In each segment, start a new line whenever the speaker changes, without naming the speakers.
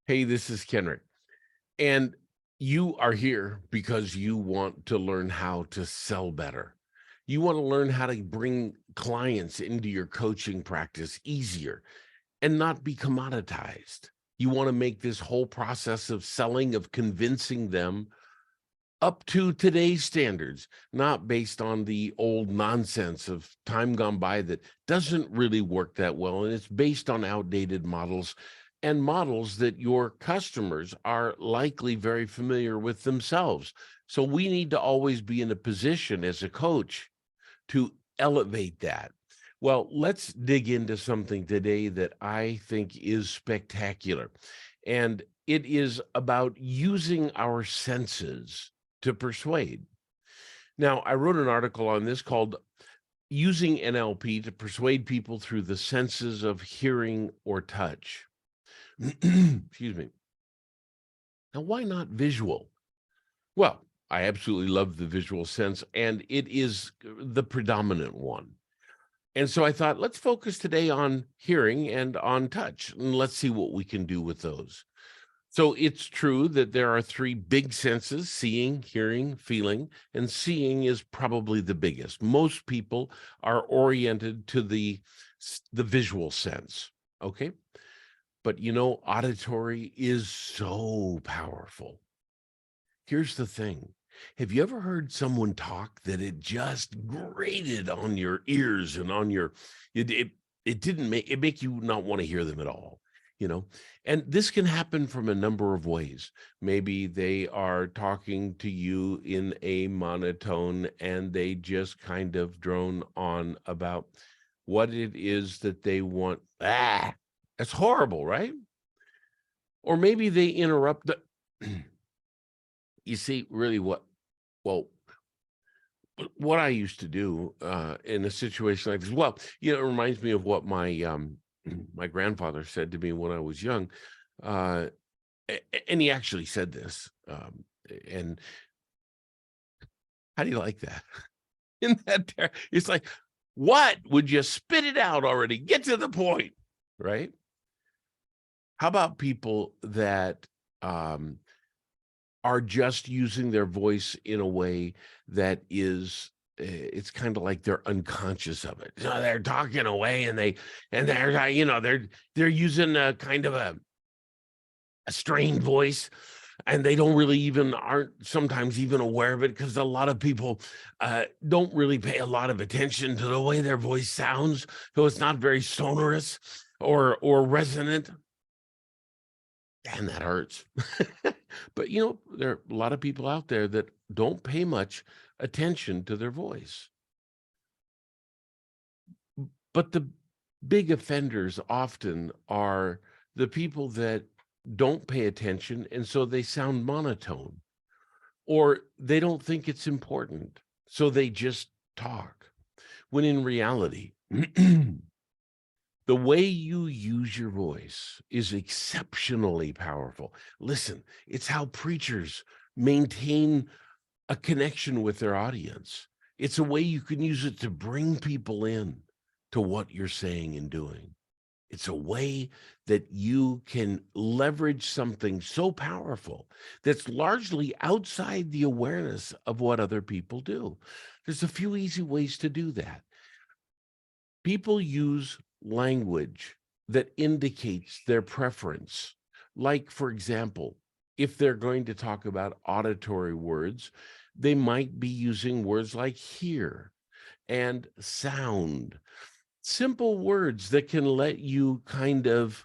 Hey, this is Kenrick. And you are here because you want to learn how to sell better. You want to learn how to bring clients into your coaching practice easier and not be commoditized. You want to make this whole process of selling, of convincing them up to today's standards, not based on the old nonsense of time gone by that doesn't really work that well. And it's based on outdated models and models that your customers are likely very familiar with themselves. So we need to always be in a position as a coach to elevate that. Well, let's dig into something today that I think is spectacular. And it is about using our senses to persuade. Now, I wrote an article on this called Using NLP to Persuade People Through the Senses of Hearing or Touch. Excuse me. Now, why not visual? Well, I absolutely love the visual sense, and it is the predominant one. And so I thought, let's focus today on hearing and on touch, and let's see what we can do with those. So it's true that there are three big senses: seeing, hearing, feeling, and seeing is probably the biggest. Most people are oriented to the visual sense, okay? But auditory is so powerful. Here's the thing. Have you ever heard someone talk that it just grated on your ears and on your it didn't make you not want to hear them at all, you know? And this can happen from a number of ways. Maybe they are talking to you in a monotone and they just kind of drone on about what it is that they want. That's horrible, right? Or maybe they interrupt the you see, really well, what I used to do, in a situation like this, well, it reminds me of what my, my grandfather said to me when I was young, uh, and he actually said this, and how do you like that? In that there it's like, "What? Would you spit it out already? Get to the point." Right? How about people that, um are just using their voice in a way that is it's kind of like they're unconscious of it. So they're talking away and they're they're using a kind of a strained voice, and they don't really even aren't sometimes even aware of it because a lot of people don't really pay a lot of attention to the way their voice sounds, so it's not very sonorous or resonant. And that hurts. But, there are a lot of people out there that don't pay much attention to their voice. But the big offenders often are the people that don't pay attention, and so they sound monotone, or they don't think it's important, so they just talk. When in reality, the way you use your voice is exceptionally powerful. Listen, it's how preachers maintain a connection with their audience. It's a way you can use it to bring people in to what you're saying and doing. It's a way that you can leverage something so powerful that's largely outside the awareness of what other people do. There's a few easy ways to do that. People use language that indicates their preference. Like, for example, if they're going to talk about auditory words, they might be using words like hear and sound, simple words that can let you kind of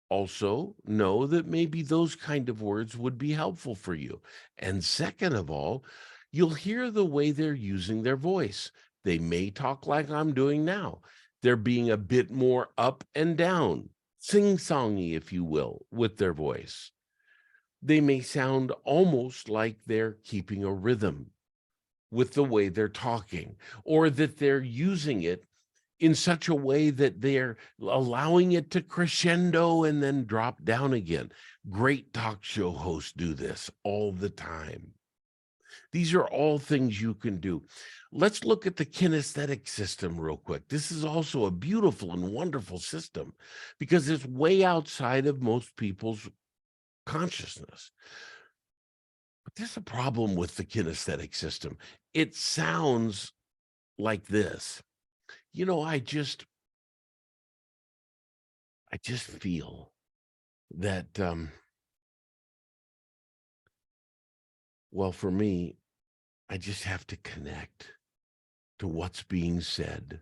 also know that maybe those kind of words would be helpful for you. And second of all, you'll hear the way they're using their voice. They may talk like I'm doing now. They're being a bit more up and down, sing-songy, if you will, with their voice. They may sound almost like they're keeping a rhythm with the way they're talking, or that they're using it in such a way that they're allowing it to crescendo and then drop down again. Great talk show hosts do this all the time. These are all things you can do. Let's look at the kinesthetic system real quick. This is also a beautiful and wonderful system because it's way outside of most people's consciousness. But there's a problem with the kinesthetic system. It sounds like this. I just feel that, well, for me, I just have to connect to what's being said.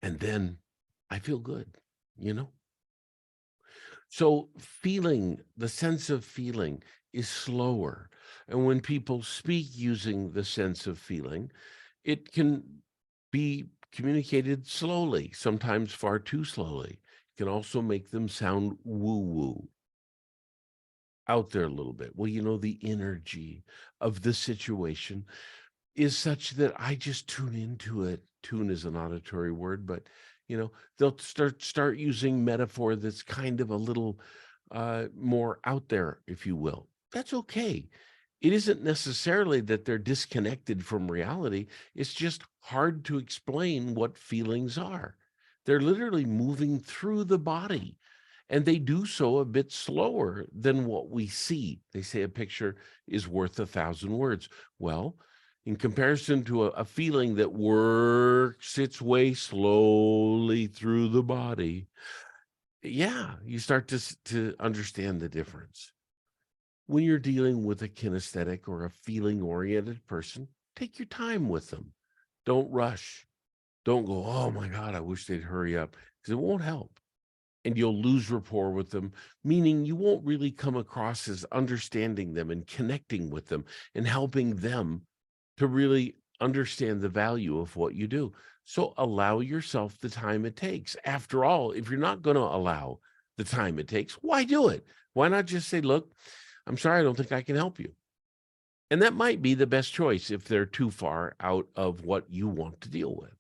And then I feel good, you know? So the sense of feeling is slower. And when people speak using the sense of feeling, it can be communicated slowly, sometimes far too slowly. It can also make them sound woo-woo, out there a little bit. Well, the energy of the situation is such that I just tune into it. Tune is an auditory word, but they'll start using metaphor that's kind of a little more out there, if you will. That's okay. It isn't necessarily that they're disconnected from reality. It's just hard to explain what feelings are. They're literally moving through the body, and they do so a bit slower than what we see. They say a picture is worth 1,000 words. Well, in comparison to a feeling that works its way slowly through the body, yeah, you start to understand the difference. When you're dealing with a kinesthetic or a feeling-oriented person, take your time with them. Don't rush. Don't go, oh my God, I wish they'd hurry up, because it won't help. And you'll lose rapport with them, meaning you won't really come across as understanding them and connecting with them and helping them to really understand the value of what you do. So allow yourself the time it takes. After all, if you're not going to allow the time it takes, why do it? Why not just say, look, I'm sorry, I don't think I can help you. And that might be the best choice if they're too far out of what you want to deal with.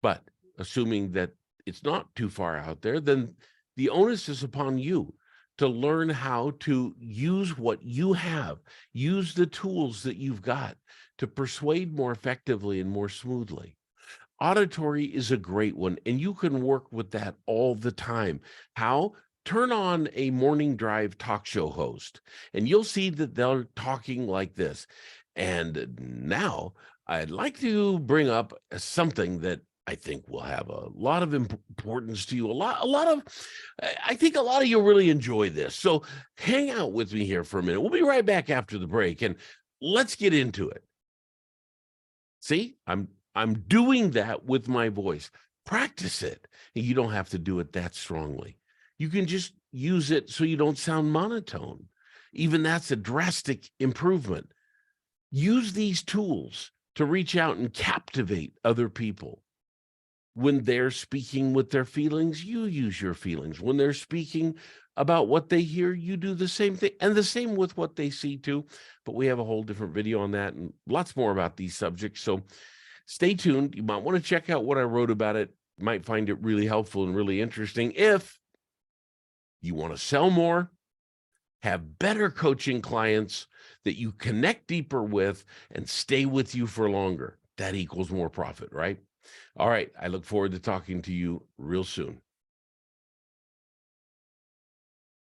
But assuming that it's not too far out there, then the onus is upon you to learn how to use what you have, use the tools that you've got to persuade more effectively and more smoothly. Auditory is a great one, and you can work with that all the time. How? Turn on a morning drive talk show host, and you'll see that they're talking like this. And now I'd like to bring up something that I think will have a lot of importance to you. I think a lot of you really enjoy this. So hang out with me here for a minute. We'll be right back after the break, and let's get into it. See, I'm doing that with my voice. Practice it. You don't have to do it that strongly. You can just use it so you don't sound monotone. Even that's a drastic improvement. Use these tools to reach out and captivate other people. When they're speaking with their feelings, you use your feelings. When they're speaking about what they hear, you do the same thing, and the same with what they see too. But we have a whole different video on that and lots more about these subjects. So stay tuned. You might want to check out what I wrote about it. You might find it really helpful and really interesting. If you want to sell more, have better coaching clients that you connect deeper with and stay with you for longer, that equals more profit, right? All right. I look forward to talking to you real soon.